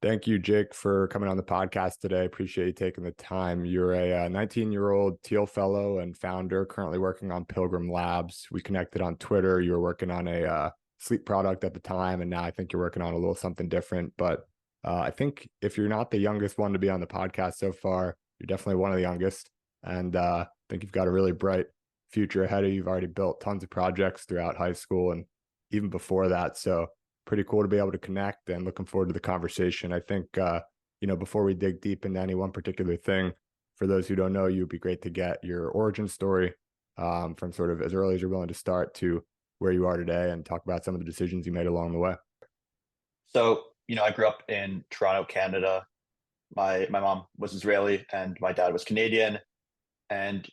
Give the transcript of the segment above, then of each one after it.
Thank you, Jake, for coming on the podcast today. Appreciate you taking the time. You're a 19-year-old Thiel fellow and founder, currently working on Pilgrim Labs. We connected on Twitter. You were working on a sleep product at the time, and now I think you're working on a little something different. But I think if you're not the youngest one to be on the podcast so far, you're definitely one of the youngest. And I think you've got a really bright future ahead of you. You've already built tons of projects throughout high school and even before that. So pretty cool to be able to connect and looking forward to the conversation. I think, before we dig deep into any one particular thing, for those who don't know you, it'd be great to get your origin story from sort of as early as you're willing to start to where you are today and talk about some of the decisions you made along the way. I grew up in Toronto, Canada. My mom was Israeli and my dad was Canadian. And,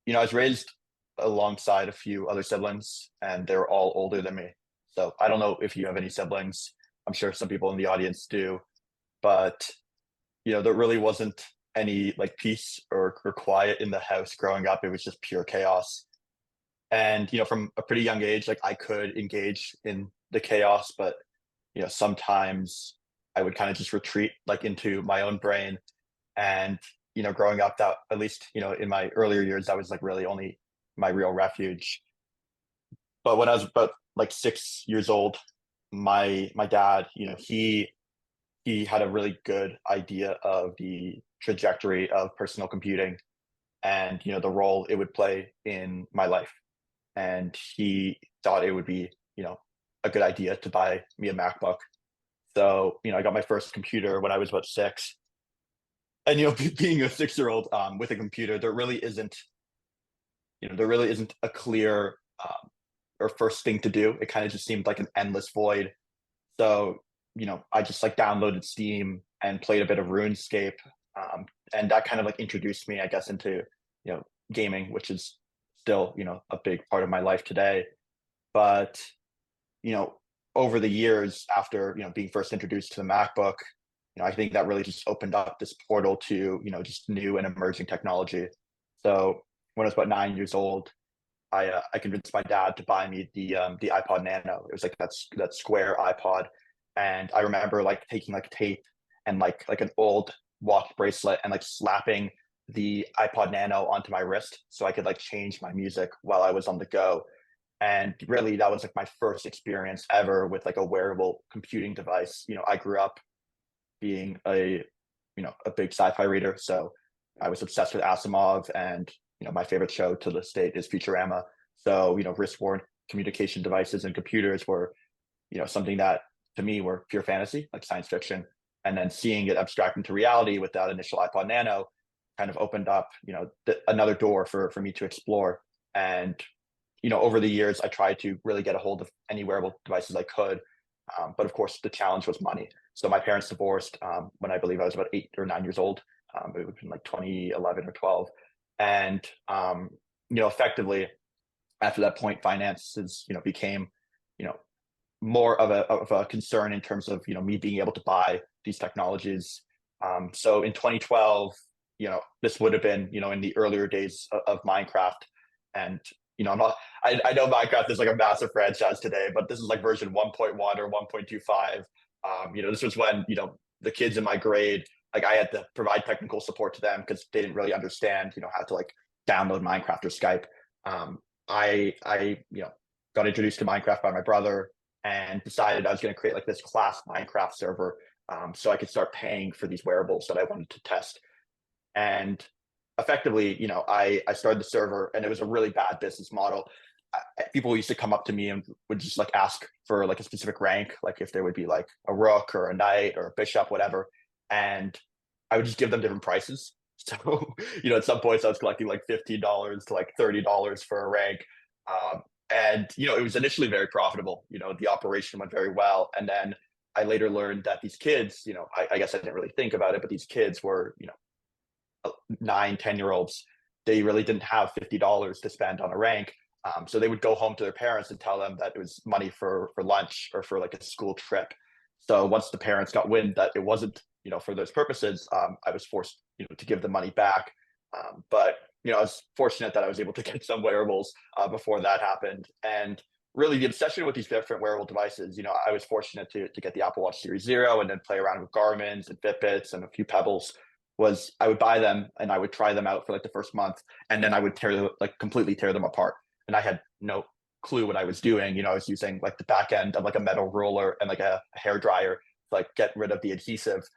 I was raised alongside a few other siblings and they were all older than me. So I don't know if you have any siblings. I'm sure some people in the audience do, but there really wasn't any like peace or quiet in the house growing up. It was just pure chaos. And from a pretty young age, like I could engage in the chaos, but sometimes I would kind of just retreat like into my own brain. And growing up, that at least in my earlier years, that was like really only my real refuge. But when I was about like 6 years old, my dad, he had a really good idea of the trajectory of personal computing and the role it would play in my life. And he thought it would be a good idea to buy me a MacBook. So I got my first computer when I was about six. And being a 6-year-old with a computer, there really isn't a clear or first thing to do. It kind of just seemed like an endless void. So, I just like downloaded Steam and played a bit of RuneScape. And that kind of like introduced me, I guess, into, gaming, which is still, a big part of my life today. But, over the years after, being first introduced to the MacBook, I think that really just opened up this portal to, just new and emerging technology. So when I was about 9 years old, I convinced my dad to buy me the iPod Nano. It was like that square iPod, and I remember like taking like tape and like an old watch bracelet and like slapping the iPod Nano onto my wrist so I could like change my music while I was on the go. And really, that was like my first experience ever with like a wearable computing device. I grew up being a big sci-fi reader, so I was obsessed with Asimov, and my favorite show to this date is Futurama. So wrist-worn communication devices and computers were something that to me were pure fantasy, like science fiction. And then seeing it abstract into reality with that initial iPod Nano kind of opened up another door for me to explore. And over the years, I tried to really get a hold of any wearable devices I could. But of course, the challenge was money. So my parents divorced when I believe I was about 8 or 9 years old. It would have been like 2011 or 12. And, effectively, after that point, finances, became, more of a concern in terms of, me being able to buy these technologies. So in 2012, this would have been, in the earlier days of Minecraft. And I know Minecraft is like a massive franchise today, but this is like version 1.1 or 1.25. This was when, the kids in my grade, like I had to provide technical support to them because they didn't really understand, how to like download Minecraft or Skype. I got introduced to Minecraft by my brother and decided I was going to create like this class Minecraft server so I could start paying for these wearables that I wanted to test. And effectively, I started the server and it was a really bad business model. People used to come up to me and would just like ask for like a specific rank, like if there would be like a rook or a knight or a bishop, whatever. And I would just give them different prices. So, at some points I was collecting like $15 to like $30 for a rank. And, it was initially very profitable. The operation went very well. And then I later learned that these kids, I guess I didn't really think about it, but these kids were, 9, 10-year-olds. They really didn't have $50 to spend on a rank. So they would go home to their parents and tell them that it was money for lunch or for like a school trip. So once the parents got wind that it wasn't, for those purposes, I was forced, to give the money back. But I was fortunate that I was able to get some wearables before that happened. And really the obsession with these different wearable devices, I was fortunate to get the Apple Watch Series Zero and then play around with Garmin's and Fitbits and a few Pebbles. Was I would buy them and I would try them out for like the first month, and then I would completely tear them apart. And I had no clue what I was doing. I was using like the back end of like a metal roller and like a hair dryer to like get rid of the adhesive.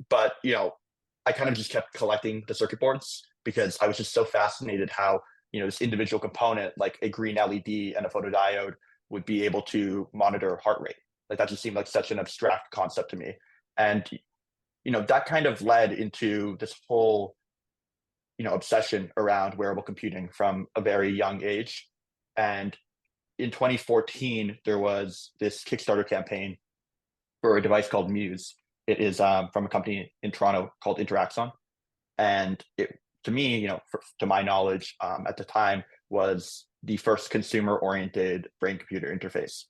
But I kind of just kept collecting the circuit boards because I was just so fascinated how this individual component, like a green LED and a photodiode, would be able to monitor heart rate. Like that just seemed like such an abstract concept to me. And that kind of led into this whole obsession around wearable computing from a very young age. And in 2014, there was this Kickstarter campaign for a device called Muse. It is from a company in Toronto called Interaxon. And it, to me, to my knowledge, at the time, was the first consumer-oriented brain-computer interface.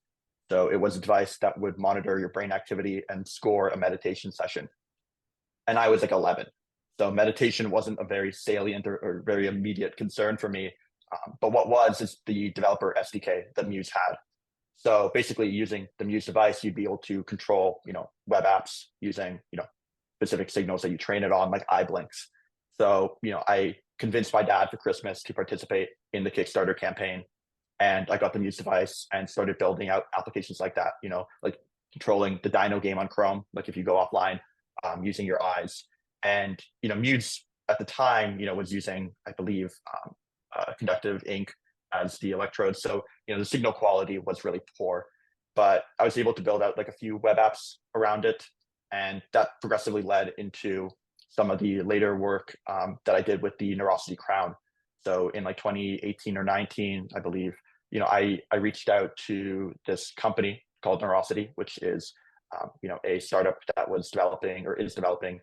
So it was a device that would monitor your brain activity and score a meditation session. And I was like 11. So meditation wasn't a very salient or very immediate concern for me. But what was is the developer SDK that Muse had. So basically using the Muse device, you'd be able to control, web apps using, specific signals that you train it on, like eye blinks. So, I convinced my dad for Christmas to participate in the Kickstarter campaign. And I got the Muse device and started building out applications like that, like controlling the Dino game on Chrome, like if you go offline, using your eyes. And, Muse at the time, was using, I believe, conductive ink as the electrode. So, the signal quality was really poor, but I was able to build out like a few web apps around it. And that progressively led into some of the later work that I did with the Neurosity crown. So in like 2018 or 19, I believe, I reached out to this company called Neurosity, which is, a startup that was developing or is developing,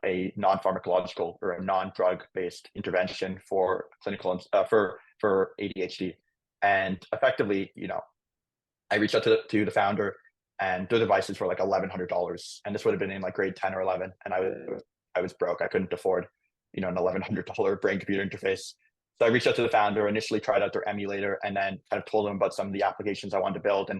a non-pharmacological or a non-drug based intervention for clinical for ADHD. And effectively, I reached out to the founder, and their devices were like $1,100, and this would have been in like grade 10 or 11, and I was broke. I couldn't afford, an $1,100 brain computer interface. So I reached out to the founder, initially tried out their emulator, and then kind of told him about some of the applications I wanted to build. And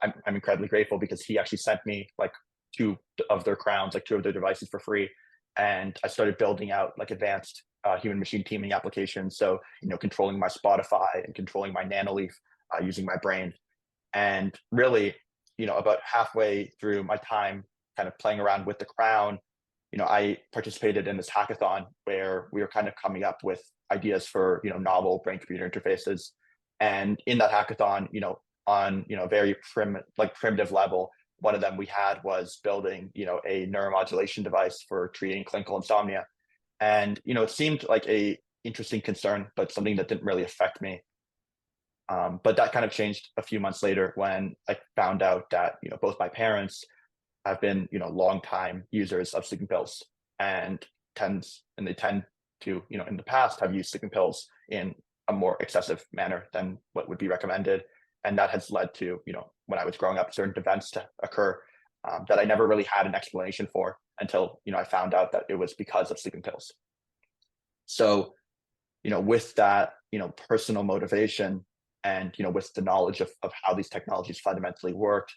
I'm incredibly grateful because he actually sent me like two of their crowns, like two of their devices for free, and I started building out like advanced human machine teaming applications. So controlling my Spotify and controlling my Nanoleaf using my brain. And really, about halfway through my time kind of playing around with the crown, I participated in this hackathon where we were kind of coming up with ideas for, novel brain computer interfaces. And in that hackathon, on, very primitive level, one of them we had was building, a neuromodulation device for treating clinical insomnia. And, it seemed like a interesting concern, but something that didn't really affect me. But that kind of changed a few months later when I found out that, both my parents have been, longtime users of sleeping pills, and they tend to, in the past have used sleeping pills in a more excessive manner than what would be recommended. And that has led to, when I was growing up, certain events to occur that I never really had an explanation for until, I found out that it was because of sleeping pills. So, with that, personal motivation and, with the knowledge of how these technologies fundamentally worked,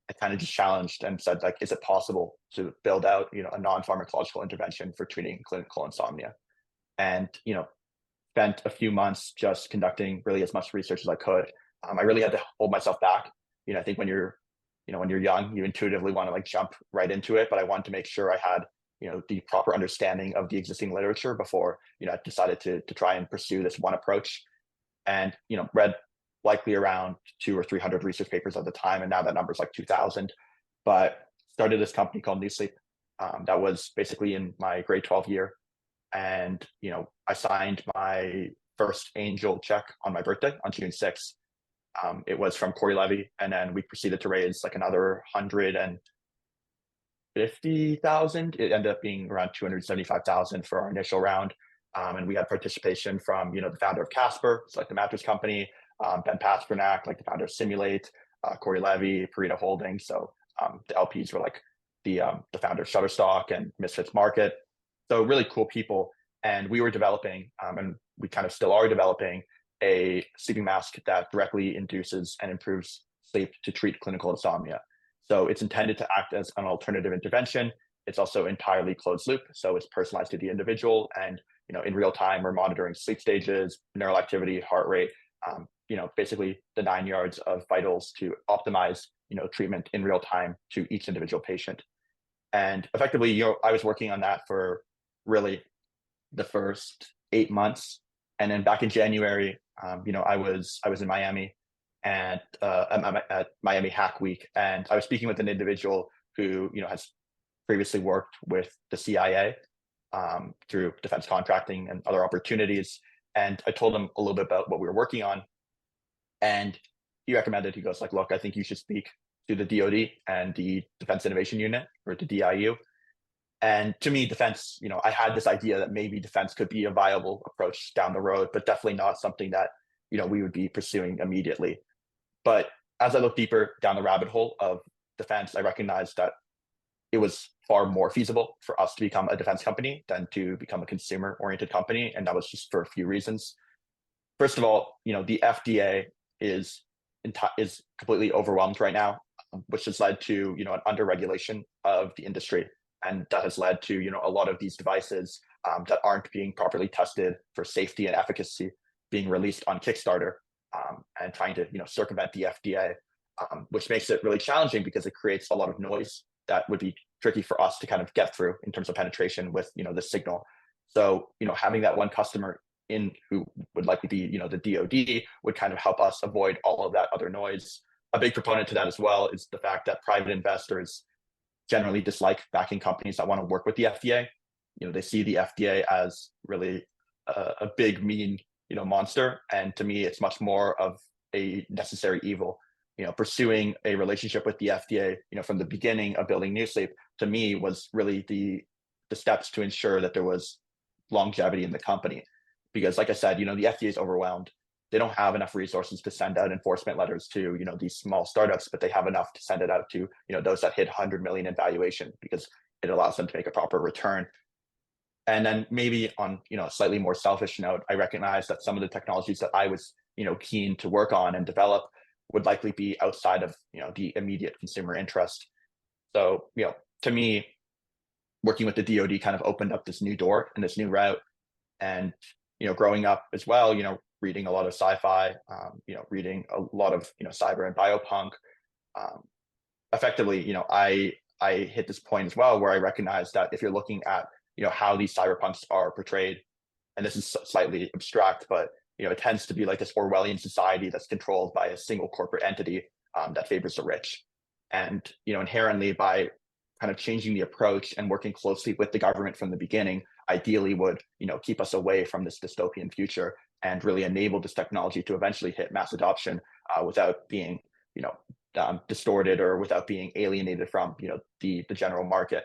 I kind of just challenged and said, like, is it possible to build out, a non-pharmacological intervention for treating clinical insomnia? And, spent a few months just conducting really as much research as I could. I really had to hold myself back. I think when you're young, you intuitively want to like jump right into it, but I wanted to make sure I had, the proper understanding of the existing literature before, I decided to try and pursue this one approach. And, read likely around 200 or 300 research papers at the time. And now that number is like 2,000, but started this company called New Sleep. That was basically in my grade 12 year. And, I signed my first angel check on my birthday on June 6th. It was from Corey Levy, and then we proceeded to raise like another 150,000. It ended up being around 275,000 for our initial round. And we had participation from, the founder of Casper, it's like the mattress company, Ben Pasternak, like the founder of Simulate, Corey Levy, Pareto Holdings. So the LPs were like the founder of Shutterstock and Misfits Market. So really cool people. And we were developing, and we kind of still are developing, a sleeping mask that directly induces and improves sleep to treat clinical insomnia. So it's intended to act as an alternative intervention. It's also entirely closed loop, so it's personalized to the individual, and in real time we're monitoring sleep stages, neural activity, heart rate, basically the 9 yards of vitals to optimize treatment in real time to each individual patient. And effectively, I was working on that for really the first 8 months, and then back in January, I was in Miami and at Miami Hack Week, and I was speaking with an individual who has previously worked with the CIA through defense contracting and other opportunities, and I told him a little bit about what we were working on, and he recommended. He goes like, "Look, I think you should speak to the DoD and the Defense Innovation Unit, or the DIU." And to me, defense, I had this idea that maybe defense could be a viable approach down the road, but definitely not something that we would be pursuing immediately. But as I looked deeper down the rabbit hole of defense, I recognized that it was far more feasible for us to become a defense company than to become a consumer-oriented company, and that was just for a few reasons. First of all, the FDA is completely overwhelmed right now, which has led to an under-regulation of the industry, and that has led to a lot of these devices that aren't being properly tested for safety and efficacy being released on Kickstarter, and trying to circumvent the FDA, which makes it really challenging because it creates a lot of noise that would be tricky for us to kind of get through in terms of penetration with the signal. So having that one customer in who would likely be the DoD would kind of help us avoid all of that other noise. A big proponent to that as well is the fact that private investors generally dislike backing companies that want to work with the FDA. They see the FDA as really a big, mean, monster. And to me, it's much more of a necessary evil. Pursuing a relationship with the FDA, from the beginning of building NewSleep, to me was really the steps to ensure that there was longevity in the company. Because like I said, the FDA is overwhelmed. They don't have enough resources to send out enforcement letters to these small startups, but they have enough to send it out to those that hit 100 million in valuation, because it allows them to make a proper return. And then maybe on a slightly more selfish note, I recognize that some of the technologies that I was keen to work on and develop would likely be outside of the immediate consumer interest. So to me, working with the DoD kind of opened up this new door and this new route. And growing up as well, reading a lot of sci-fi, reading a lot of cyber and biopunk. Effectively, I hit this point as well where I recognize that if you're looking at how these cyberpunks are portrayed, and this is slightly abstract, but it tends to be like this Orwellian society that's controlled by a single corporate entity that favors the rich. And inherently, by kind of changing the approach and working closely with the government from the beginning, ideally would keep us away from this dystopian future and really enable this technology to eventually hit mass adoption without being distorted or without being alienated from the general market.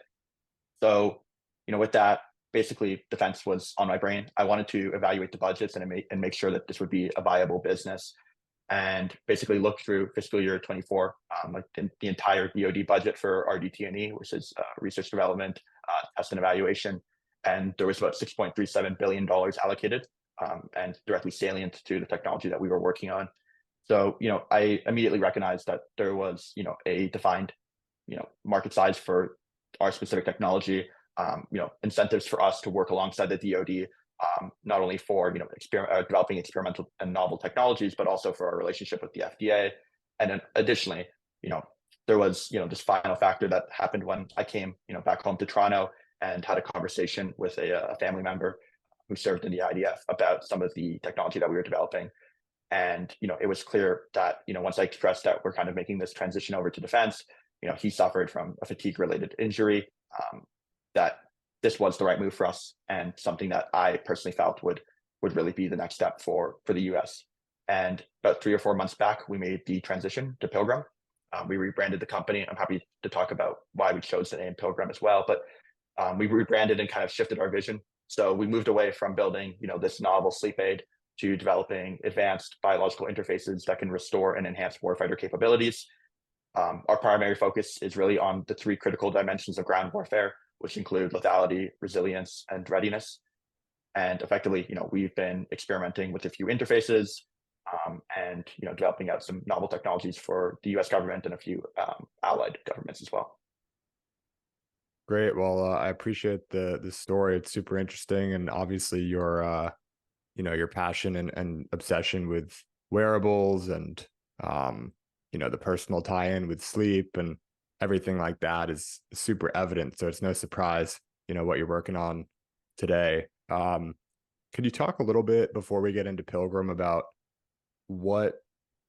So with that, basically defense was on my brain. I wanted to evaluate the budgets and make sure that this would be a viable business, and basically look through fiscal year 24, like the entire DoD budget for RDT&E, which is research development, test and evaluation. And there was about $6.37 billion allocated, and directly salient to the technology that we were working on. So, I immediately recognized that there was, a defined, market size for our specific technology, incentives for us to work alongside the DoD, not only for developing experimental and novel technologies, but also for our relationship with the FDA. And then additionally, there was this final factor that happened when I came back home to Toronto and had a conversation with a family member who served in the IDF about some of the technology that we were developing. And it was clear that once I expressed that we're kind of making this transition over to defense, he suffered from a fatigue-related injury, that this was the right move for us, and something that I personally felt would really be the next step for the US. And about 3 or 4 months back, we made the transition to Pilgrim. We rebranded the company. I'm happy to talk about why we chose the name Pilgrim as well, but we rebranded and kind of shifted our vision. So we moved away from building this novel sleep aid to developing advanced biological interfaces that can restore and enhance warfighter capabilities. Our primary focus is really on the 3 critical dimensions of ground warfare, which include lethality, resilience, and readiness. And effectively, we've been experimenting with a few interfaces, and developing out some novel technologies for the U.S. government and a few allied governments as well. Great. Well, I appreciate the story. It's super interesting, and obviously your passion and obsession with wearables and the personal tie-in with sleep and everything like that is super evident. So it's no surprise, what you're working on today. Could you talk a little bit before we get into Pilgrim about what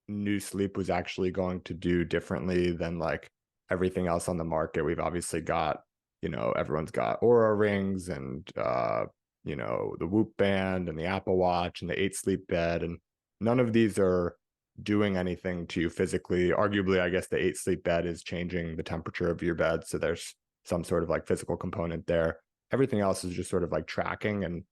new sleep was actually going to do differently than like everything else on the market? We've obviously got, everyone's got Oura rings and the Whoop band and the Apple Watch and the 8 sleep bed, and none of these are doing anything to you physically. Arguably, I guess the 8 sleep bed is changing the temperature of your bed, so there's some sort of like physical component there. Everything else is just sort of like tracking, and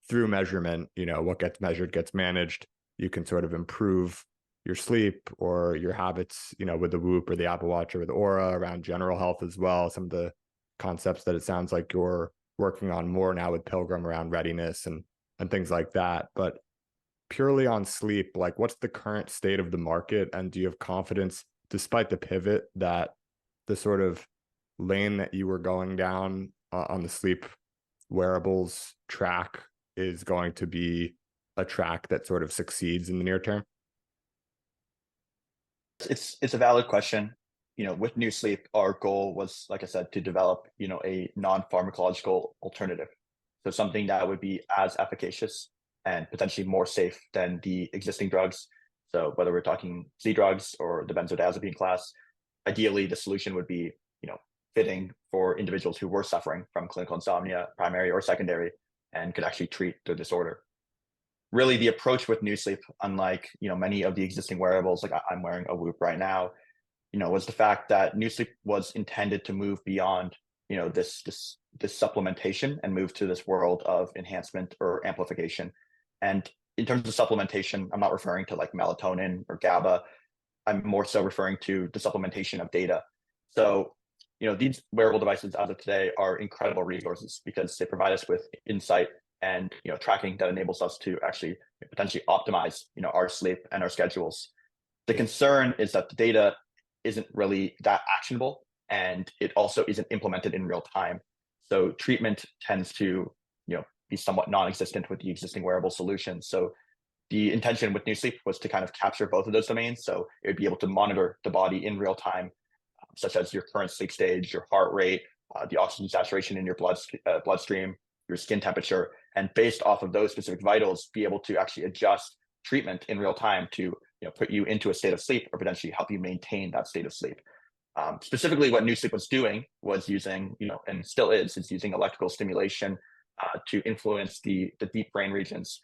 through measurement, what gets measured gets managed. You can sort of improve your sleep or your habits, with the Whoop or the Apple Watch or with Oura around general health as well. Some of the concepts that it sounds like you're working on more now with Pilgrim around readiness and things like that. But purely on sleep, like what's the current state of the market? And do you have confidence, despite the pivot, that the sort of lane that you were going down on the sleep wearables track is going to be a track that sort of succeeds in the near term? It's a valid question. With New Sleep, our goal was, like I said, to develop, a non-pharmacological alternative. So something that would be as efficacious and potentially more safe than the existing drugs. So whether we're talking Z drugs or the benzodiazepine class, ideally the solution would be, fitting for individuals who were suffering from clinical insomnia, primary or secondary, and could actually treat the disorder. Really, the approach with New Sleep, unlike many of the existing wearables, like I'm wearing a Whoop right now, was the fact that New Sleep was intended to move beyond, this supplementation and move to this world of enhancement or amplification. And in terms of supplementation, I'm not referring to like melatonin or GABA. I'm more so referring to the supplementation of data. So, these wearable devices as of today are incredible resources because they provide us with insight and tracking that enables us to actually potentially optimize our sleep and our schedules. The concern is that the data isn't really that actionable, and it also isn't implemented in real time. So treatment tends to be somewhat non-existent with the existing wearable solutions. So the intention with New Sleep was to kind of capture both of those domains. So it would be able to monitor the body in real time, such as your current sleep stage, your heart rate, the oxygen saturation in your bloodstream, your skin temperature, and based off of those specific vitals, be able to actually adjust treatment in real time to put you into a state of sleep or potentially help you maintain that state of sleep. Specifically, what New Sleep was doing was using, and still is using electrical stimulation to influence the deep brain regions,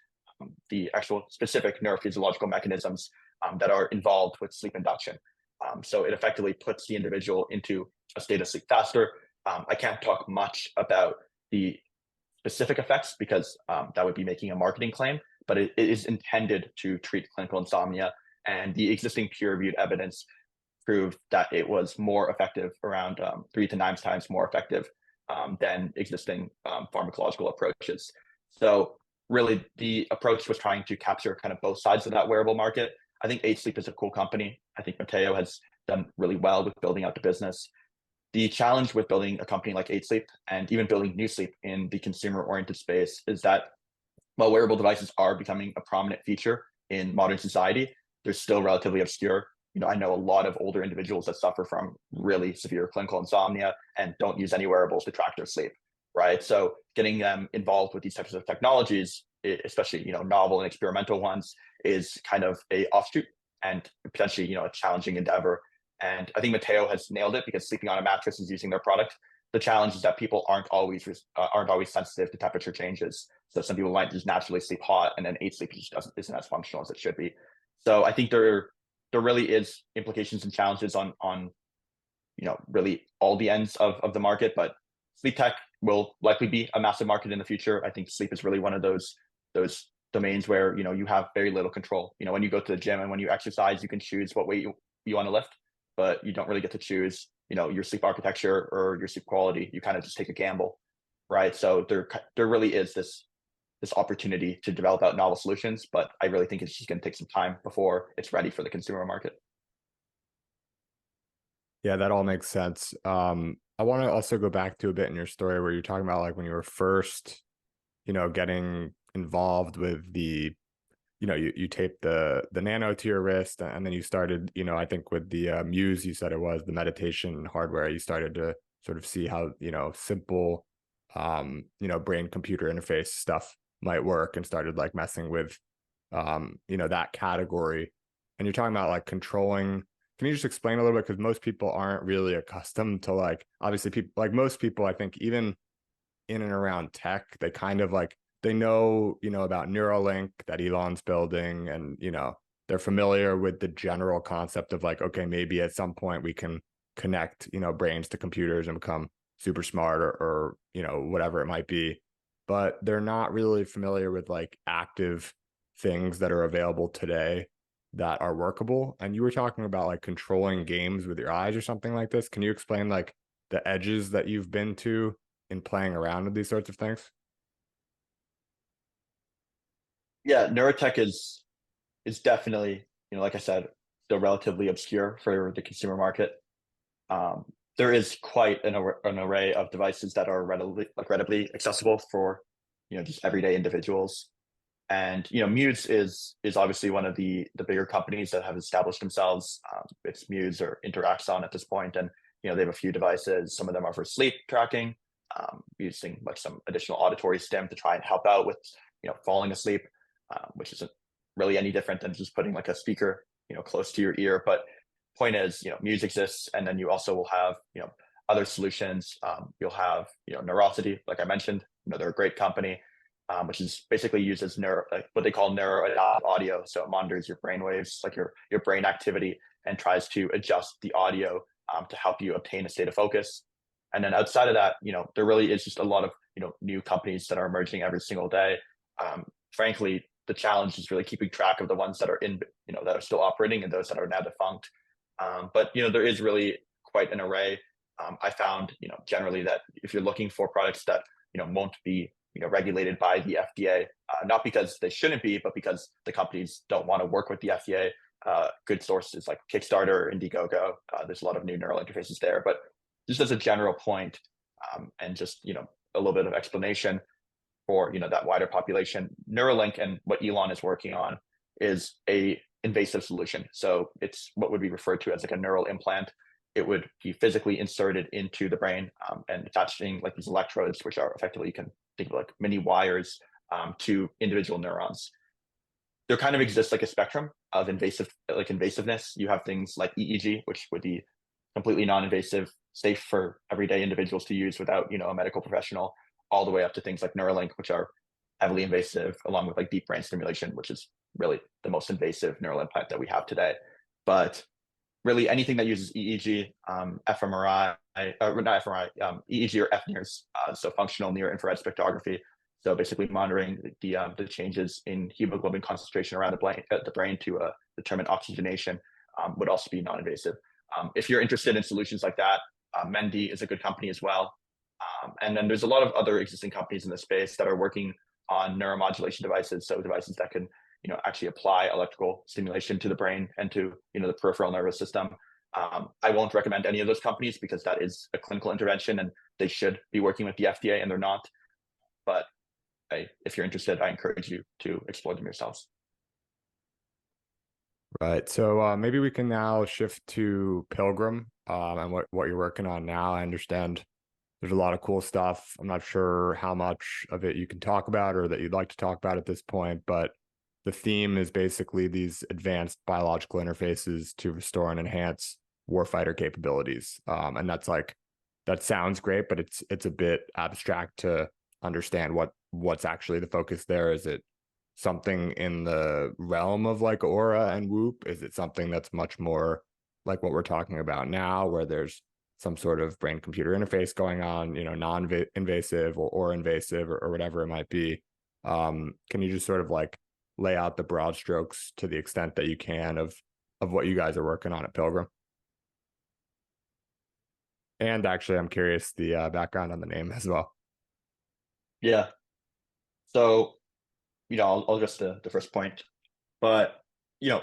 the actual specific neurophysiological mechanisms that are involved with sleep induction. So it effectively puts the individual into a state of sleep faster. I can't talk much about the specific effects because that would be making a marketing claim, but it is intended to treat clinical insomnia, and the existing peer-reviewed evidence proved that it was more effective, around 3 to 9 times more effective than existing pharmacological approaches. So really the approach was trying to capture kind of both sides of that wearable market. I think 8 Sleep is a cool company. I think Matteo has done really well with building out the business. The challenge with building a company like 8 Sleep and even building New Sleep in the consumer-oriented space is that while wearable devices are becoming a prominent feature in modern society, they're still relatively obscure. I know a lot of older individuals that suffer from really severe clinical insomnia and don't use any wearables to track their sleep, right? So getting them involved with these types of technologies, especially novel and experimental ones, is kind of a offshoot and potentially a challenging endeavor. And I think Matteo has nailed it because sleeping on a mattress is using their product. The challenge is that people aren't always sensitive to temperature changes. So some people might just naturally sleep hot, and then 8 Sleep just isn't as functional as it should be. So I think there really is implications and challenges on really all the ends of the market, but sleep tech will likely be a massive market in the future. I think sleep is really one of those domains where you have very little control. When you go to the gym and when you exercise, you can choose what weight you want to lift, but you don't really get to choose your sleep architecture or your sleep quality. You kind of just take a gamble, right? So there really is this this opportunity to develop out novel solutions, but I really think it's just going to take some time before it's ready for the consumer market. Yeah, that all makes sense. I want to also go back to a bit in your story where you're talking about like when you were first, getting involved with the, you taped the nano to your wrist, and then you started, I think with the Muse, you said it was the meditation hardware, you started to sort of see how, simple, brain computer interface stuff might work, and started like messing with, that category. And you're talking about like controlling. Can you just explain a little bit? Because most people aren't really accustomed to like, obviously people, like most people, I think even in and around tech, they kind of like, they know, about Neuralink that Elon's building, and, they're familiar with the general concept of like, okay, maybe at some point we can connect, brains to computers and become super smart, or whatever it might be. But they're not really familiar with like active things that are available today that are workable. And you were talking about like controlling games with your eyes or something like this. Can you explain like the edges that you've been to in playing around with these sorts of things? Yeah, neurotech is definitely, like I said, still relatively obscure for the consumer market. Um, there is quite an array of devices that are readily accessible for, just everyday individuals. And Muse is obviously one of the bigger companies that have established themselves. It's Muse or Interaxon at this point, and they have a few devices. Some of them are for sleep tracking, using like some additional auditory stim to try and help out with falling asleep, which isn't really any different than just putting like a speaker close to your ear. But point is, Muse exists, and then you also will have other solutions. You'll have Neurosity, like I mentioned. They're a great company, which is basically uses like what they call neuro audio. So it monitors your brain waves, like your brain activity, and tries to adjust the audio to help you obtain a state of focus. And then outside of that, there really is just a lot of new companies that are emerging every single day. Frankly, the challenge is really keeping track of the ones that are that are still operating and those that are now defunct. But there is really quite an array. I found generally that if you're looking for products that won't be regulated by the FDA, not because they shouldn't be, but because the companies don't want to work with the FDA. Good sources like Kickstarter, Indiegogo. There's a lot of new neural interfaces there. But just as a general point, and just a little bit of explanation for that wider population, Neuralink and what Elon is working on is a invasive solution. So it's what would be referred to as like a neural implant. It would be physically inserted into the brain, and attaching like these electrodes, which are effectively, you can think of like mini wires, to individual neurons. There kind of exists like a spectrum of invasiveness. You have things like EEG, which would be completely non-invasive, safe for everyday individuals to use without a medical professional, all the way up to things like Neuralink, which are heavily invasive, along with like deep brain stimulation, which is really the most invasive neural implant that we have today. But really anything that uses EEG, fMRI, or not fMRI, EEG or FNIRS, so functional near infrared spectrography. So basically monitoring the changes in hemoglobin concentration around the brain to determine oxygenation, would also be non-invasive. If you're interested in solutions like that, Mendy is a good company as well. And then there's a lot of other existing companies in the space that are working on neuromodulation devices, so devices that can actually apply electrical stimulation to the brain and to the peripheral nervous system. I won't recommend any of those companies because that is a clinical intervention and they should be working with the FDA, and they're not. But if you're interested, I encourage you to explore them yourselves. Right. So maybe we can now shift to Pilgrim, and what you're working on now. I understand there's a lot of cool stuff. I'm not sure how much of it you can talk about or that you'd like to talk about at this point, but the theme is basically these advanced biological interfaces to restore and enhance warfighter capabilities. And that's like, that sounds great, but it's a bit abstract to understand what's actually the focus there. Is it something in the realm of like Oura and Whoop? Is it something that's much more like what we're talking about now, where there's some sort of brain computer interface going on, non-invasive or invasive, or whatever it might be? Can you just sort of like lay out the broad strokes to the extent that you can of what you guys are working on at Pilgrim? And actually, I'm curious the background on the name as well. Yeah. So I'll address the first point, but you know,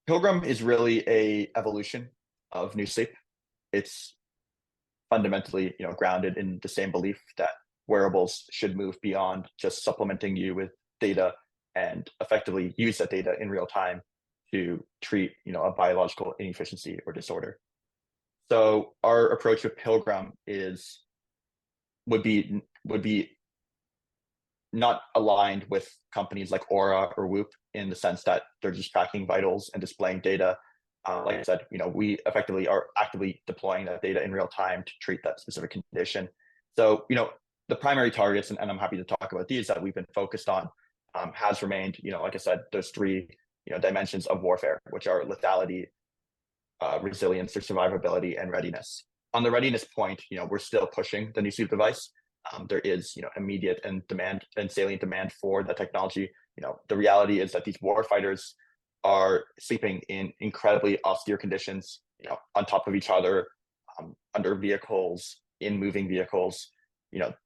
Pilgrim is really a evolution of New Sleep. It's fundamentally, grounded in the same belief that wearables should move beyond just supplementing you with data and effectively use that data in real time to treat, a biological inefficiency or disorder. So our approach with Pilgrim would be not aligned with companies like Oura or Whoop in the sense that they're just tracking vitals and displaying data. Like I said, we effectively are actively deploying that data in real time to treat that specific condition. So, the primary targets, and I'm happy to talk about these that we've been focused on, has remained, like I said, those three, dimensions of warfare, which are lethality, resilience or survivability, and readiness. On the readiness point, we're still pushing the new sleep device. There is, immediate and salient demand for the technology. The reality is that these warfighters are sleeping in incredibly austere conditions, on top of each other, under vehicles, in moving vehicles.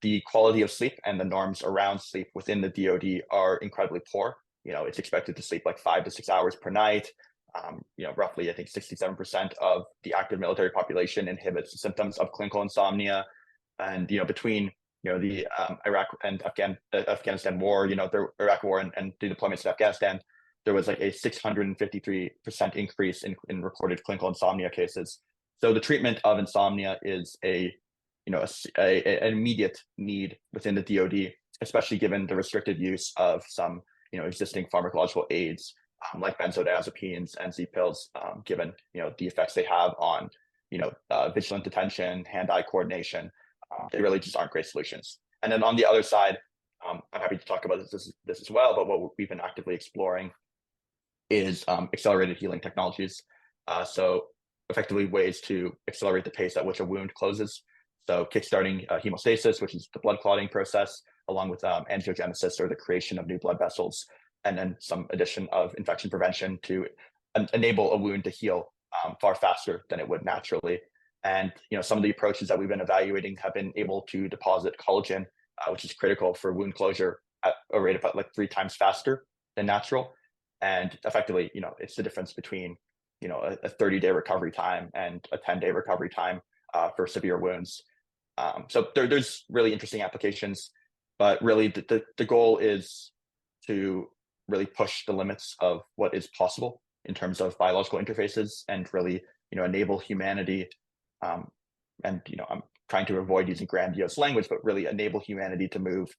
The quality of sleep and the norms around sleep within the DoD are incredibly poor. It's expected to sleep like 5 to 6 hours per night. Roughly, I think 67% of the active military population inhibits the symptoms of clinical insomnia. And, between, the Iraq and Afghanistan war, the Iraq war and the deployments to Afghanistan, there was like a 653% increase in recorded clinical insomnia cases. So the treatment of insomnia is an immediate need within the DoD, especially given the restricted use of some, existing pharmacological aids, like benzodiazepines and Z-pills, given, the effects they have on, vigilant attention, hand-eye coordination. They really just aren't great solutions. And then on the other side, I'm happy to talk about this as well, but what we've been actively exploring is accelerated healing technologies. So effectively ways to accelerate the pace at which a wound closes. So kickstarting hemostasis, which is the blood clotting process, along with angiogenesis, or the creation of new blood vessels, and then some addition of infection prevention to enable a wound to heal far faster than it would naturally. And some of the approaches that we've been evaluating have been able to deposit collagen, which is critical for wound closure, at a rate of like 3 times faster than natural. And effectively, it's the difference between a 30-day recovery time and a 10-day recovery time for severe wounds. So there's really interesting applications, but really the goal is to really push the limits of what is possible in terms of biological interfaces, and really enable humanity. And I'm trying to avoid using grandiose language, but really enable humanity to move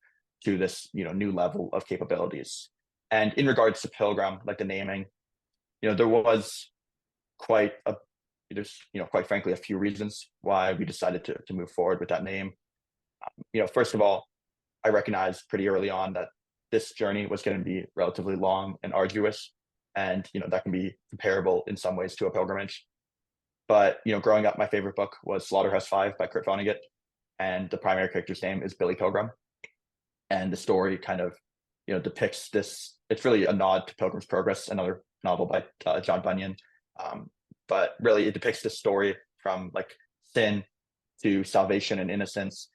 to this new level of capabilities. And in regards to Pilgrim, like the naming, there was quite frankly a few reasons why we decided to move forward with that name. First of all, I recognized pretty early on that this journey was going to be relatively long and arduous, and that can be comparable in some ways to a pilgrimage. But growing up, my favorite book was Slaughterhouse-Five by Kurt Vonnegut, and the primary character's name is Billy Pilgrim. And the story kind of depicts this. It's really a nod to Pilgrim's Progress, another novel by John Bunyan. But really, it depicts this story from like sin to salvation and innocence.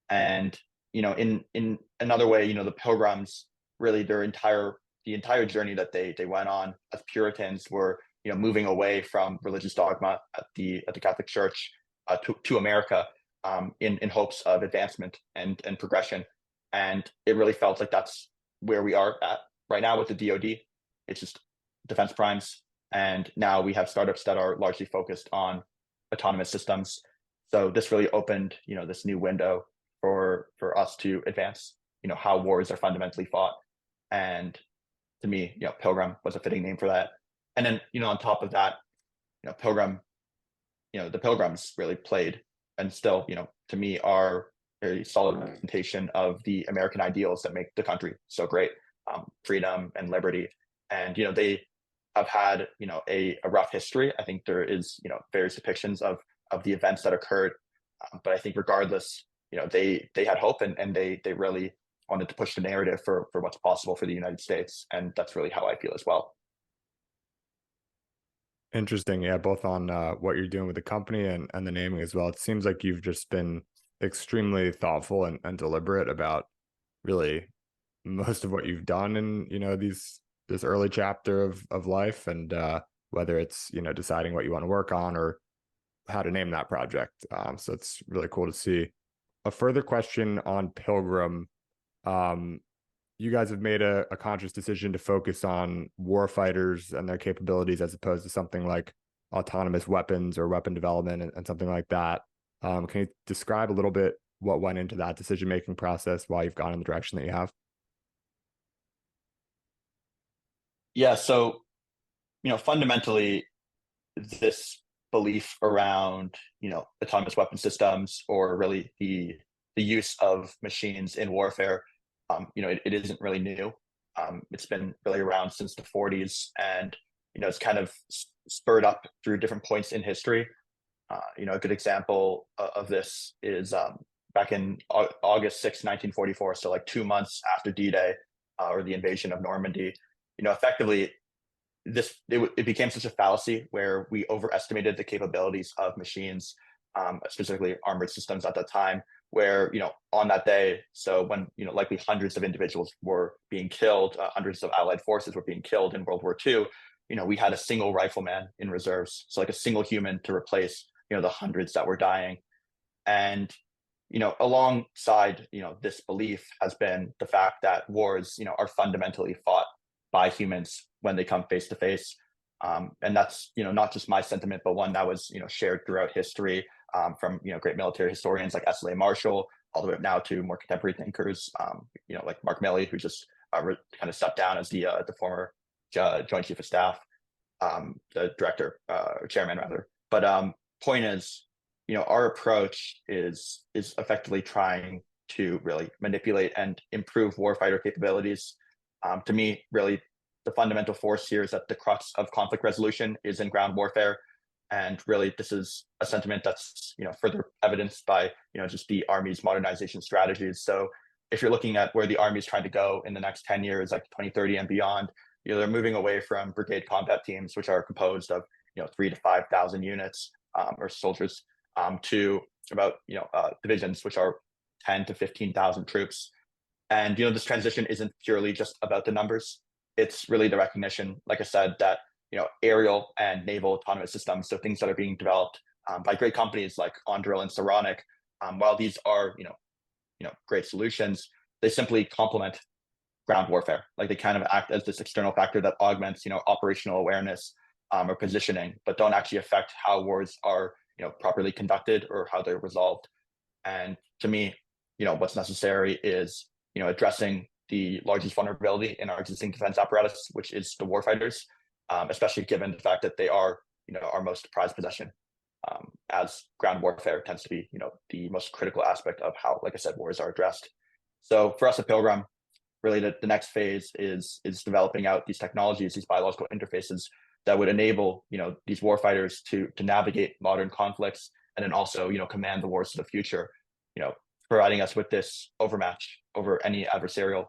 And in another way, the Pilgrims, really the entire journey that they went on as Puritans were moving away from religious dogma at the Catholic Church to America, in hopes of advancement and progression. And it really felt like that's where we are at right now with the DoD. It's just defense primes, and now we have startups that are largely focused on autonomous systems. So this really opened this new window for us to advance how wars are fundamentally fought. And to me, Pilgrim was a fitting name for that. And then on top of that, Pilgrim, the Pilgrims really played, and still to me are a solid representation of the American ideals that make the country so great, freedom and liberty. And they have had a rough history. I think there is various depictions of the events that occurred, but I think regardless, they had hope, and they really wanted to push the narrative for what's possible for the United States. And that's really how I feel as well. Interesting. Yeah, both on what you're doing with the company and the naming as well. It seems like you've just been extremely thoughtful and deliberate about really most of what you've done in, this early chapter of life, and whether it's, deciding what you want to work on or how to name that project. So it's really cool to see. A further question on Pilgrim. Um, you guys have made a conscious decision to focus on warfighters and their capabilities as opposed to something like autonomous weapons or weapon development and something like that. Can you describe a little bit what went into that decision-making process, why you've gone in the direction that you have? Yeah, so fundamentally, this belief around autonomous weapon systems, or really the use of machines in warfare, it isn't really new. It's been really around since the 40s, and it's kind of spurred up through different points in history. A good example of this is back in August 6, 1944, so like 2 months after D-Day, or the invasion of Normandy. Effectively, it became such a fallacy where we overestimated the capabilities of machines, specifically armored systems at that time. Where on that day, so when likely hundreds of individuals were being killed, hundreds of Allied forces were being killed in World War II. We had a single rifleman in reserves, so like a single human to replace the hundreds that were dying. And alongside this belief has been the fact that wars are fundamentally fought by humans when they come face to face. And that's not just my sentiment, but one that was shared throughout history, from great military historians like S.L.A. Marshall, all the way up now to more contemporary thinkers, like Mark Milley, who just kind of stepped down as the former Joint Chief of Staff, the director, or chairman rather. But point is, our approach is effectively trying to really manipulate and improve warfighter capabilities. To me, really, the fundamental force here is that the crux of conflict resolution is in ground warfare. And really, this is a sentiment that's further evidenced by just the Army's modernization strategies. So if you're looking at where the Army is trying to go in the next 10 years, like 2030 and beyond, they're moving away from brigade combat teams, which are composed of 3,000 to 5,000 units, or soldiers, to about divisions, which are 10 to 15,000 troops. And this transition isn't purely just about the numbers. It's really the recognition, like I said, that aerial and naval autonomous systems, so things that are being developed by great companies like Anduril and Saronic, while these are great solutions, they simply complement ground warfare. Like, they kind of act as this external factor that augments operational awareness, or positioning, but don't actually affect how wars are properly conducted or how they're resolved. And to me, what's necessary is addressing the largest vulnerability in our existing defense apparatus, which is the warfighters, especially given the fact that they are our most prized possession, as ground warfare tends to be the most critical aspect of how, like I said, wars are addressed. So for us at Pilgrim, really the next phase is developing out these technologies, these biological interfaces that would enable these warfighters to navigate modern conflicts, and then also command the wars of the future, providing us with this overmatch over any adversarial,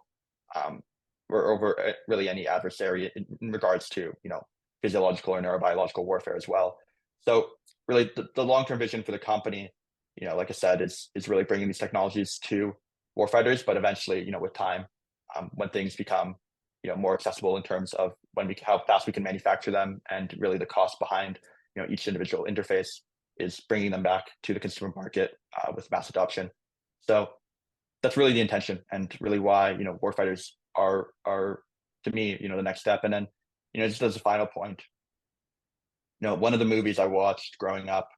or over really any adversary in regards to physiological or neurobiological warfare as well. So really the long-term vision for the company, like I said, is really bringing these technologies to warfighters, but eventually with time, when things become more accessible in terms of how fast we can manufacture them, and really the cost behind each individual interface, is bringing them back to the consumer market, with mass adoption. So that's really the intention, and really why warfighters are to me the next step. And then just as a final point, one of the movies I watched growing up,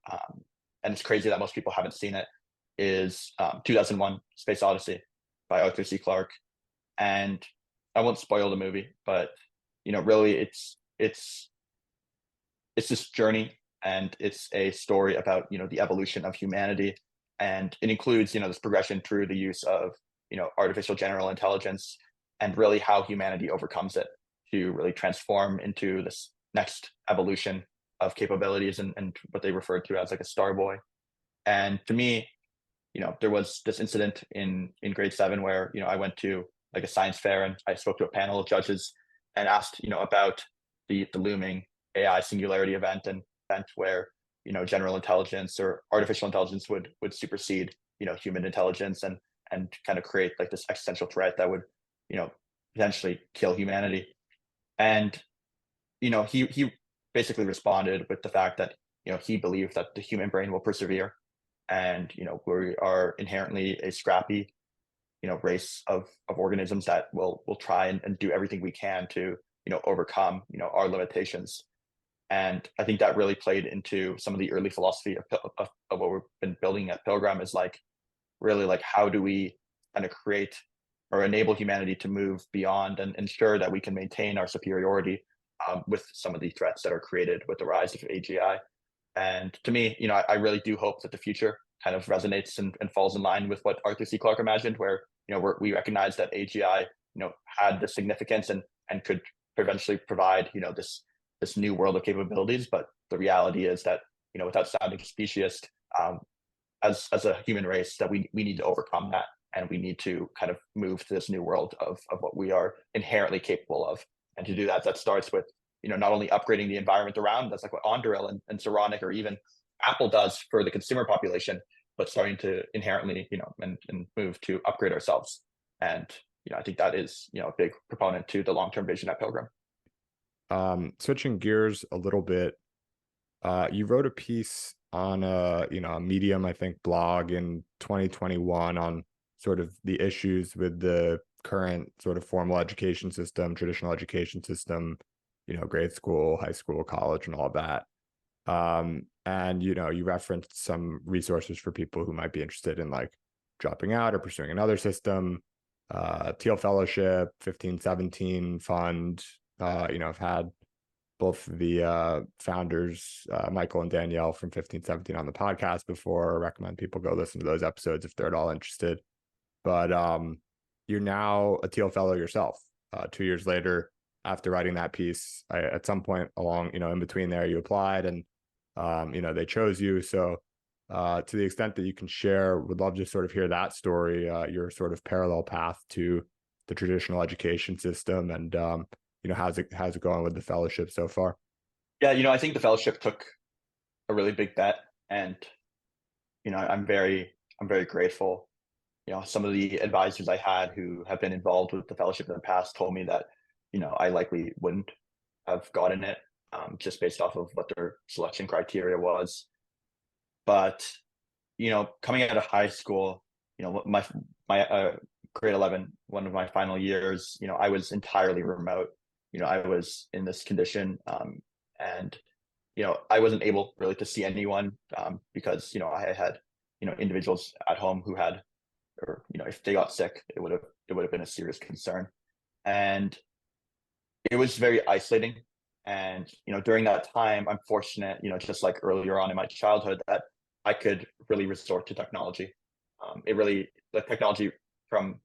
and it's crazy that most people haven't seen it, is 2001: Space Odyssey by Arthur C. Clarke. And I won't spoil the movie, but really it's this journey, and it's a story about the evolution of humanity, and it includes this progression through the use of artificial general intelligence, and really how humanity overcomes it to really transform into this next evolution of capabilities, and what they referred to as like a star boy. And to me, there was this incident in grade 7 where I went to like a science fair, and I spoke to a panel of judges and asked about the looming AI singularity event, and event where general intelligence or artificial intelligence would supersede human intelligence, and kind of create like this existential threat that would potentially kill humanity. And he basically responded with the fact that he believed that the human brain will persevere, and we are inherently a scrappy race of organisms that will try and do everything we can to overcome our limitations. And I think that really played into some of the early philosophy of what we've been building at Pilgrim, is like really like, how do we kind of create or enable humanity to move beyond and ensure that we can maintain our superiority with some of the threats that are created with the rise of AGI. And to me, I really do hope that the future kind of resonates and falls in line with what Arthur C. Clarke imagined, where we recognize that AGI had the significance and could eventually provide this new world of capabilities. But the reality is that without sounding speciesist, as a human race, that we need to overcome that, and we need to kind of move to this new world of what we are inherently capable of. And to do that, that starts with not only upgrading the environment around, that's like what Anduril and Saronic or even Apple does for the consumer population, but starting to inherently and move to upgrade ourselves. And I think that is a big proponent to the long-term vision at Pilgrim. Switching gears a little bit, you wrote a piece on a Medium, I think, blog in 2021 on sort of the issues with the current sort of formal education system, traditional education system, grade school, high school, college, and all that. And you referenced some resources for people who might be interested in like dropping out or pursuing another system. Thiel Fellowship, 1517 Fund. I've had both the founders, Michael and Danielle from 1517 on the podcast before. I recommend people go listen to those episodes if they're at all interested. But you're now a Thiel Fellow yourself. 2 years later, after writing that piece, at some point along, in between there, you applied and, they chose you. So to the extent that you can share, would love to sort of hear that story, your sort of parallel path to the traditional education system, and how's it going with the fellowship so far? Yeah, I think the fellowship took a really big bet, and I'm very grateful. Some of the advisors I had who have been involved with the fellowship in the past told me that I likely wouldn't have gotten it, just based off of what their selection criteria was. But coming out of high school, my grade 11, one of my final years, I was entirely remote. I was in this condition, and I wasn't able really to see anyone, because I had individuals at home who had, or if they got sick, it would have been a serious concern. And it was very isolating. And during that time, I'm fortunate, just like earlier on in my childhood, that I could really resort to technology. The technology from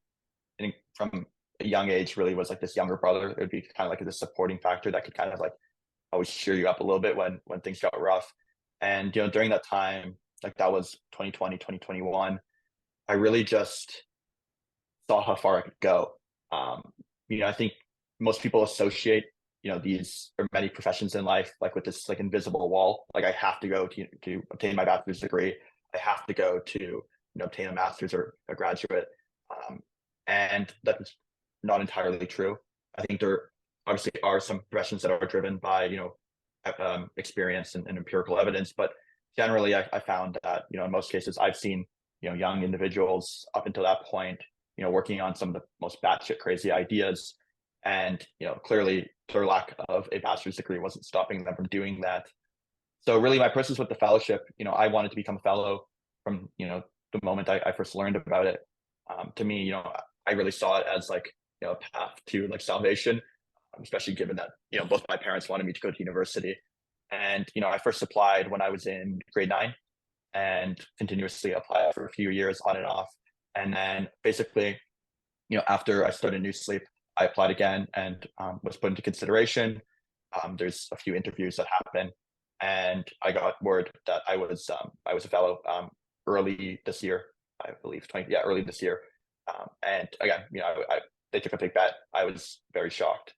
a young age really was like this younger brother. It would be kind of like this supporting factor that could kind of like always cheer you up a little bit when things got rough. And during that time, like that was 2020, 2021, I really just saw how far I could go. I think most people associate these, or many professions in life, like with this like invisible wall. Like I have to go to obtain my bachelor's degree, I have to go to obtain a master's or a graduate, and that's not entirely true. I think there obviously are some professions that are driven by experience and empirical evidence, but generally I found that in most cases I've seen young individuals up until that point working on some of the most batshit crazy ideas, and clearly their lack of a bachelor's degree wasn't stopping them from doing that. So really my process with the fellowship, I wanted to become a fellow from the moment I first learned about it. To me, I really saw it as like a path to like salvation, especially given that both my parents wanted me to go to university. And I first applied when I was in grade 9, and continuously applied for a few years on and off. And then basically, after I started New Sleep, I applied again and was put into consideration. There's a few interviews that happened, and I got word that I was a fellow early this year, I believe, early this year. And again, they took a big bet. I was very shocked.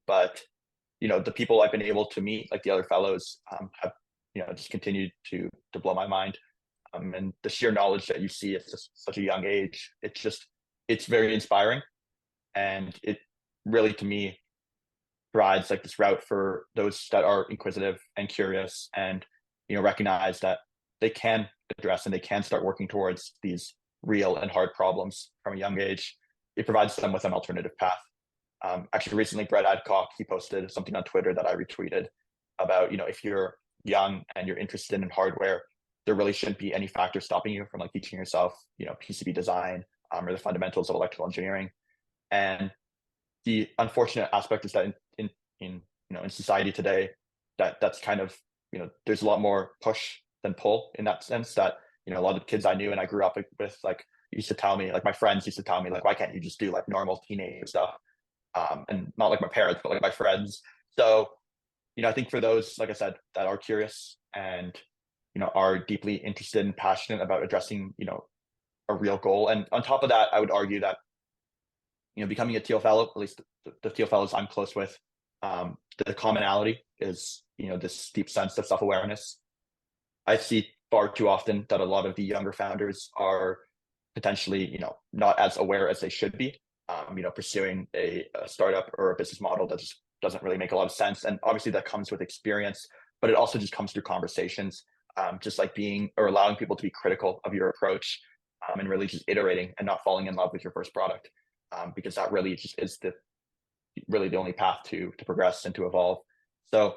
But the people I've been able to meet, like the other fellows, have just continued to blow my mind. And the sheer knowledge that you see at just such a young age, it's very inspiring. And it really, to me, provides like this route for those that are inquisitive and curious, and recognize that they can address and they can start working towards these real and hard problems from a young age. It provides them with an alternative path. Actually, recently, Brett Adcock, he posted something on Twitter that I retweeted about, if you're young and you're interested in hardware, there really shouldn't be any factor stopping you from like teaching yourself, PCB design, or the fundamentals of electrical engineering. And the unfortunate aspect is that in society today, that's kind of, there's a lot more push than pull in that sense, that a lot of kids I knew and I grew up with, like, used to tell me, like, my friends used to tell me, like, why can't you just do like normal teenage stuff? And not like my parents, but like my friends. So, I think for those, like I said, that are curious and are deeply interested and passionate about addressing a real goal. And on top of that, I would argue that becoming a Thiel fellow, at least the Thiel fellows I'm close with, the commonality is this deep sense of self-awareness. I see far too often that a lot of the younger founders are potentially not as aware as they should be, pursuing a startup or a business model that just doesn't really make a lot of sense. And obviously that comes with experience, but it also just comes through conversations, just like being or allowing people to be critical of your approach, and really just iterating and not falling in love with your first product, because that really just is really the only path to progress and to evolve. So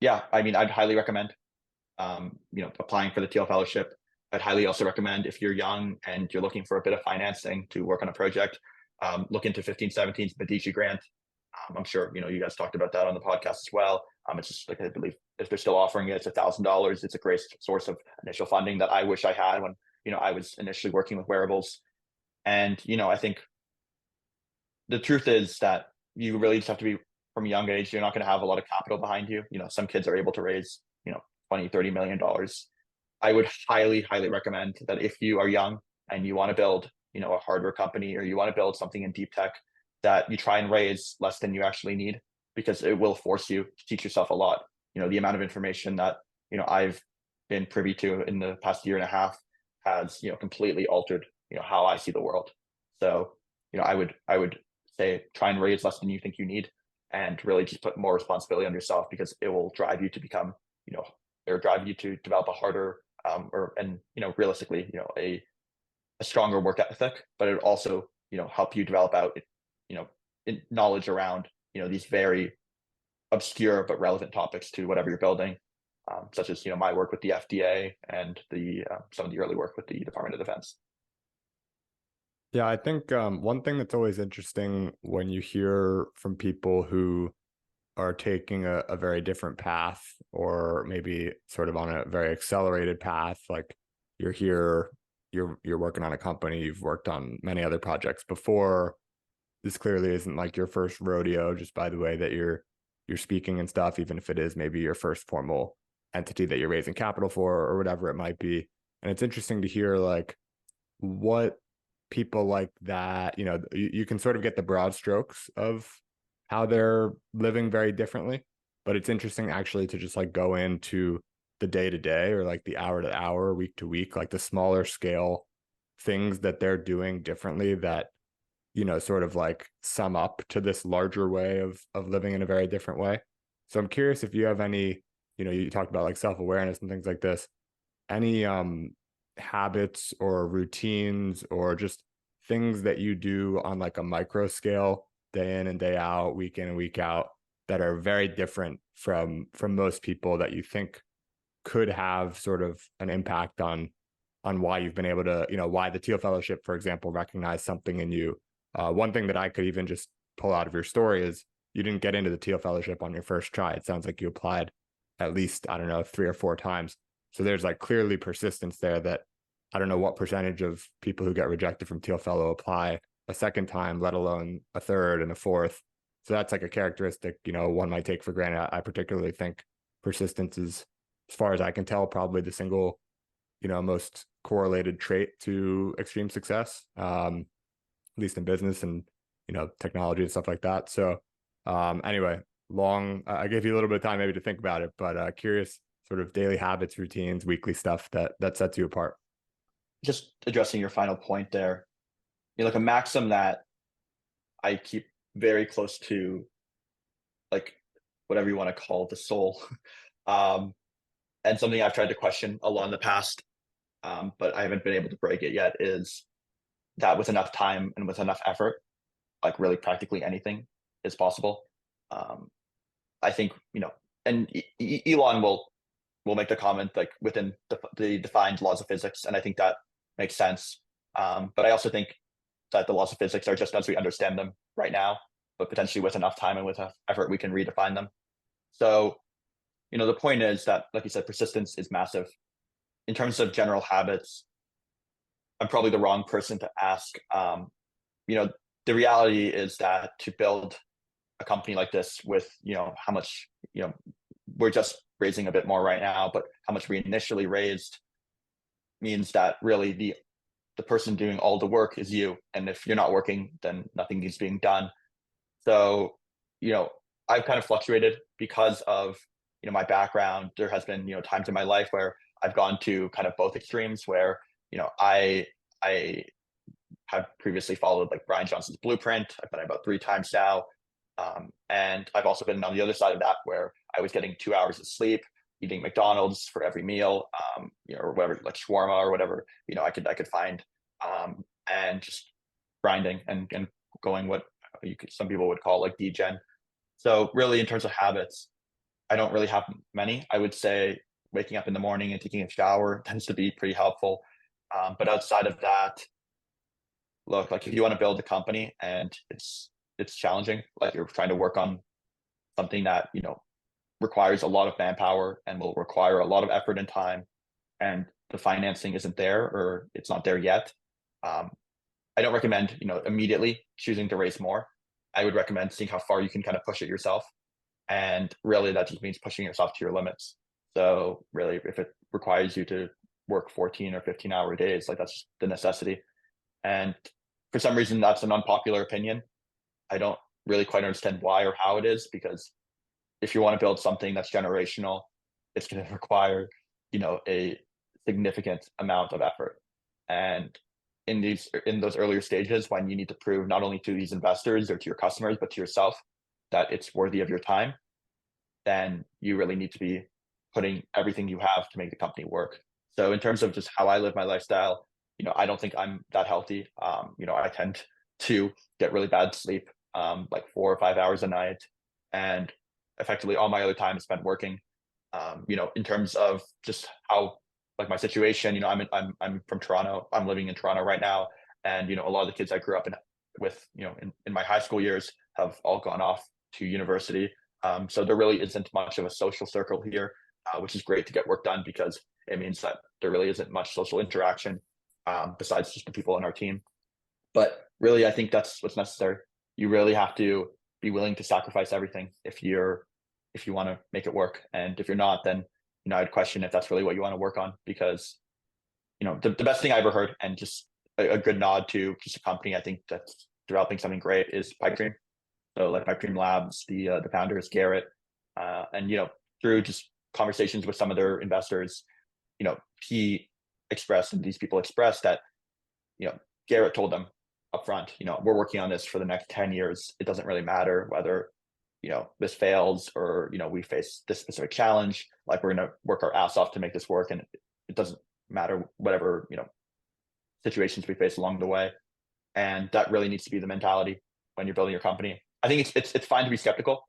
yeah, I mean, I'd highly recommend applying for the Thiel Fellowship. I'd highly also recommend, if you're young and you're looking for a bit of financing to work on a project, look into 1517's Medici grant. I'm sure you guys talked about that on the podcast as well. It's just like, I believe if they're still offering it, it's $1,000. It's a great source of initial funding that I wish I had when I was initially working with wearables. And I think the truth is that you really just have to be, from a young age, you're not going to have a lot of capital behind you. Some kids are able to raise 20-30 million dollars. I would highly recommend that if you are young and you want to build a hardware company, or you want to build something in deep tech, that you try and raise less than you actually need, because it will force you to teach yourself a lot. The amount of information that I've been privy to in the past year and a half has completely altered how I see the world. So I would say, try and raise less than you think you need, and really just put more responsibility on yourself, because it will drive you to become or drive you to develop a harder, and realistically a stronger work ethic. But it also help you develop out knowledge around these very obscure but relevant topics to whatever you're building, such as my work with the FDA and the some of the early work with the Department of Defense. Yeah, I think one thing that's always interesting when you hear from people who are taking a very different path, or maybe sort of on a very accelerated path, like you're here, you're working on a company, you've worked on many other projects before. This clearly isn't like your first rodeo, just by the way that you're speaking and stuff, even if it is maybe your first formal entity that you're raising capital for, or whatever it might be. And it's interesting to hear like what people like that, you can sort of get the broad strokes of how they're living very differently, but it's interesting actually to just like go into the day to day, or like the hour to hour, week to week, like the smaller scale things that they're doing differently that sort of like sum up to this larger way of living in a very different way. So I'm curious if you have any, you talked about like self-awareness and things like this, any habits or routines or just things that you do on like a micro scale, day in and day out, week in and week out, that are very different from most people, that you think could have sort of an impact on why you've been able to, why the Thiel Fellowship, for example, recognized something in you. One thing that I could even just pull out of your story is you didn't get into the Thiel Fellowship on your first try. It sounds like you applied at least, I don't know, 3 or 4 times. So there's like clearly persistence there that I don't know what percentage of people who get rejected from Thiel Fellow apply a second time, let alone a third and a fourth. So that's like a characteristic, one might take for granted. I particularly think persistence is, as far as I can tell, probably the single, most correlated trait to extreme success, at least in business and, technology and stuff like that. So anyway, I gave you a little bit of time maybe to think about it, but curious sort of daily habits, routines, weekly stuff that sets you apart. Just addressing your final point there, like a maxim that I keep very close to, like, whatever you want to call the soul. um, and something I've tried to question a lot in the past, but I haven't been able to break it yet, is that with enough time and with enough effort, like really practically anything is possible. Um, I think, and Elon will make the comment like within the defined laws of physics, and I think that makes sense. But I also think that the laws of physics are just as we understand them right now, but potentially with enough time and with enough effort, we can redefine them. So, the point is that, like you said, persistence is massive. In terms of general habits, I'm probably the wrong person to ask. The reality is that to build a company like this with, how much, we're just raising a bit more right now, but how much we initially raised means that really the person doing all the work is you. And if you're not working, then nothing is being done. So, I've kind of fluctuated because of, my background. There has been, times in my life where I've gone to kind of both extremes where, I have previously followed like Brian Johnson's blueprint. I've been about 3 times now. And I've also been on the other side of that where I was getting 2 hours of sleep, eating McDonald's for every meal, or whatever, like shawarma or whatever, I could find, and just grinding and going what some people would call like degen. So really, in terms of habits, I don't really have many. I would say waking up in the morning and taking a shower tends to be pretty helpful. But outside of that, look, like if you want to build a company and it's challenging, like you're trying to work on something that, requires a lot of manpower and will require a lot of effort and time, and the financing isn't there or it's not there yet. I don't recommend, immediately choosing to raise more. I would recommend seeing how far you can kind of push it yourself. And really that just means pushing yourself to your limits. So really, if it requires you to work 14 or 15-hour days, like that's just the necessity. And for some reason, that's an unpopular opinion. I don't really quite understand why or how it is, because if you want to build something that's generational, it's going to require, a significant amount of effort. And in those earlier stages, when you need to prove not only to these investors or to your customers, but to yourself that it's worthy of your time, then you really need to be putting everything you have to make the company work. So in terms of just how I live my lifestyle, I don't think I'm that healthy. I tend to get really bad sleep, like 4 or 5 hours a night, and effectively all my other time is spent working. In terms of just how, like my situation, I'm from Toronto. I'm living in Toronto right now, and a lot of the kids I grew up with, in my high school years have all gone off to university. So there really isn't much of a social circle here, which is great to get work done because it means that there really isn't much social interaction, besides just the people on our team. But really, I think that's what's necessary. You really have to be willing to sacrifice everything if you want to make it work. And if you're not, then I'd question if that's really what you want to work on, because the best thing I ever heard, and just a good nod to just a company I think that's developing something great, is Pipedream. So like Pilgrim Labs, the founder is Garrett, and through just conversations with some of their investors, he expressed, and these people expressed that Garrett told them upfront, we're working on this for the next 10 years. It doesn't really matter whether this fails or we face this specific challenge. Like we're going to work our ass off to make this work, and it doesn't matter whatever situations we face along the way. And that really needs to be the mentality when you're building your company. I think it's fine to be skeptical.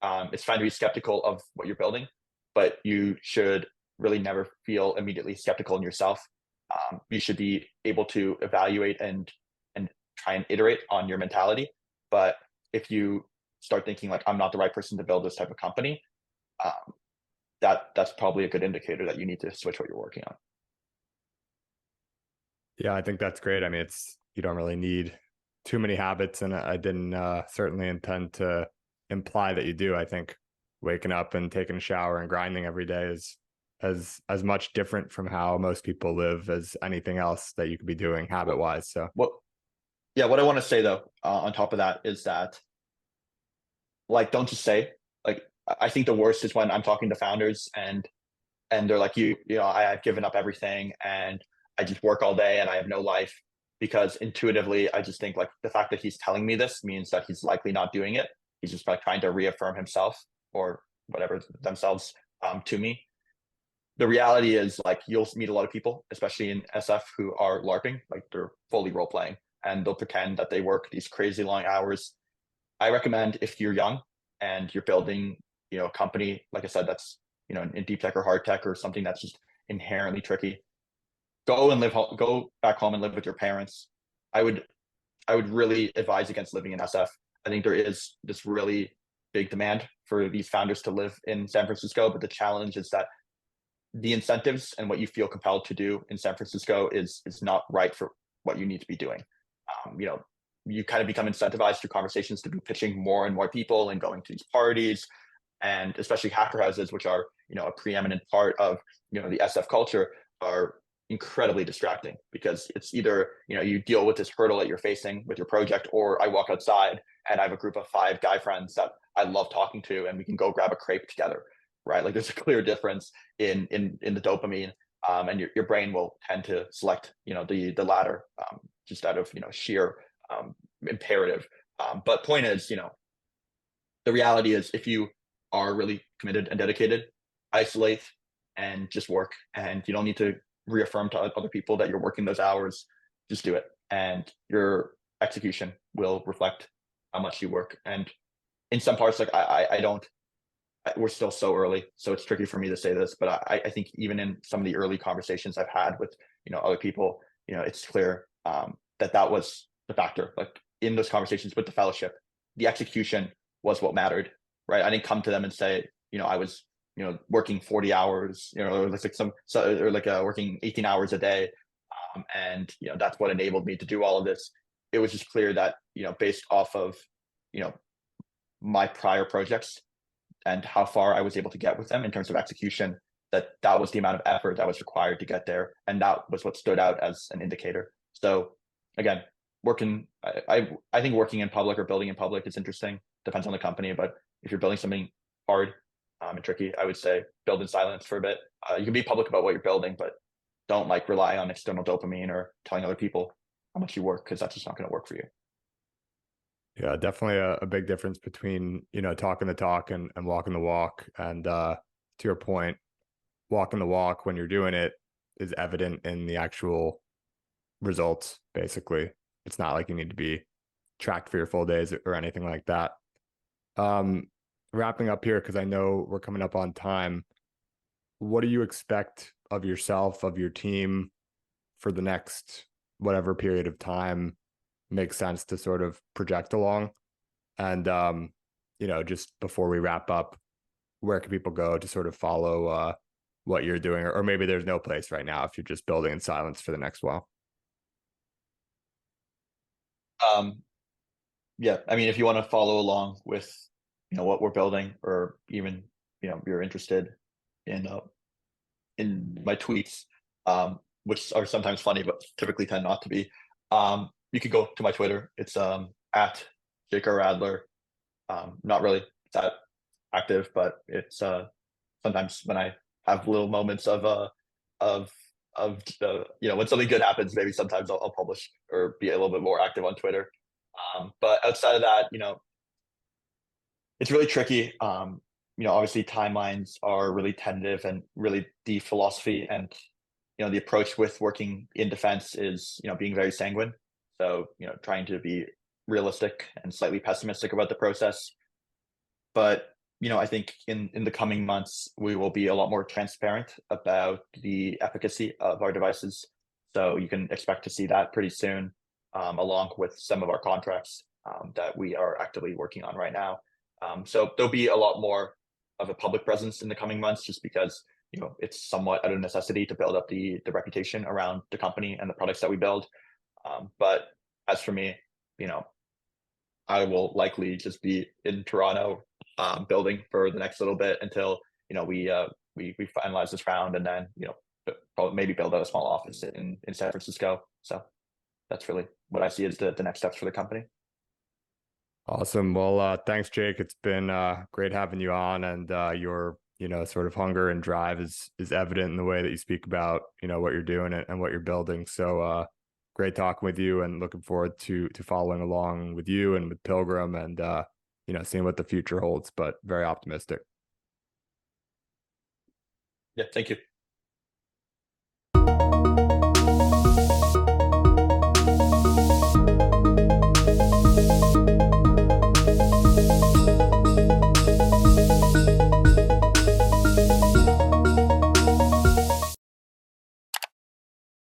It's fine to be skeptical of what you're building, but you should really never feel immediately skeptical in yourself. You should be able to evaluate and try and iterate on your mentality. But if you start thinking like, I'm not the right person to build this type of company, that's probably a good indicator that you need to switch what you're working on. Yeah, I think that's great. I mean, you don't really need too many habits, and I didn't certainly intend to imply that you do. I think waking up and taking a shower and grinding every day is as much different from how most people live as anything else that you could be doing habit wise. So what I want to say though, on top of that, is that, like, don't just say, like, I think the worst is when I'm talking to founders and they're like, I've given up everything and I just work all day and I have no life. because intuitively, I just think like the fact that he's telling me this means that he's likely not doing it. He's just like trying to reaffirm himself or whatever themselves to me. The reality is like you'll meet a lot of people, especially in SF, who are LARPing, like they're fully role playing, and they'll pretend that they work these crazy long hours. I recommend if you're young and you're building, a company, like I said, that's in deep tech or hard tech or something that's just inherently tricky, go back home and live with your parents. I would really advise against living in SF. I think there is this really big demand for these founders to live in San Francisco, but the challenge is that the incentives and what you feel compelled to do in San Francisco is not right for what you need to be doing. You kind of become incentivized through conversations to be pitching more and more people and going to these parties, and especially hacker houses, which are a preeminent part of the SF culture, are incredibly distracting because it's either you deal with this hurdle that you're facing with your project, or I walk outside and I have a group of 5 guy friends that I love talking to, and we can go grab a crepe together, right? Like there's a clear difference in the dopamine, and your brain will tend to select the latter, just out of sheer imperative. But point is, the reality is if you are really committed and dedicated, isolate and just work, and you don't need to reaffirm to other people that you're working those hours. Just do it, and your execution will reflect how much you work. And in some parts, like I don't, we're still so early, so it's tricky for me to say this, but I think even in some of the early conversations I've had with other people, it's clear that was the factor. Like in those conversations with the fellowship, the execution was what mattered, right? I didn't come to them and say I was working 40 hours, or like working 18 hours a day, and that's what enabled me to do all of this. It was just clear that based off of my prior projects and how far I was able to get with them in terms of execution, that was the amount of effort that was required to get there, and that was what stood out as an indicator. So again, I think working in public or building in public is interesting. Depends on the company, but if you're building something hard and tricky, I would say build in silence for a bit. You can be public about what you're building, but don't like rely on external dopamine or telling other people how much you work, because that's just not going to work for you. Yeah, definitely a big difference between, talking the talk and walking the walk. And to your point, walking the walk when you're doing it is evident in the actual results, basically. It's not like you need to be tracked for your full days or anything like that. Wrapping up here, because I know we're coming up on time. What do you expect of yourself, of your team, for the next whatever period of time makes sense to sort of project along? And just before we wrap up, where can people go to sort of follow what you're doing, or maybe there's no place right now if you're just building in silence for the next while? Yeah, I mean, if you want to follow along with what we're building, or even you're interested in my tweets, which are sometimes funny but typically tend not to be, you could go to my Twitter. It's at Adler. Not really that active, but it's sometimes when I have little moments of when something good happens, maybe sometimes I'll publish or be a little bit more active on Twitter. But outside of that, it's really tricky. Obviously timelines are really tentative, and really the philosophy and the approach with working in defense is being very sanguine. So trying to be realistic and slightly pessimistic about the process. But I think in the coming months we will be a lot more transparent about the efficacy of our devices. So you can expect to see that pretty soon, along with some of our contracts that we are actively working on right now. So there'll be a lot more of a public presence in the coming months, just because it's somewhat out of necessity to build up the reputation around the company and the products that we build. But as for me, I will likely just be in Toronto, building for the next little bit until we finalize this round, and then probably maybe build out a small office in San Francisco. So that's really what I see as the next steps for the company. Awesome. Well, thanks, Jake. It's been great having you on, and your sort of hunger and drive is evident in the way that you speak about what you're doing and what you're building. So great great talking with you, and looking forward to following along with you and with Pilgrim, and seeing what the future holds. But very optimistic. Yeah, thank you.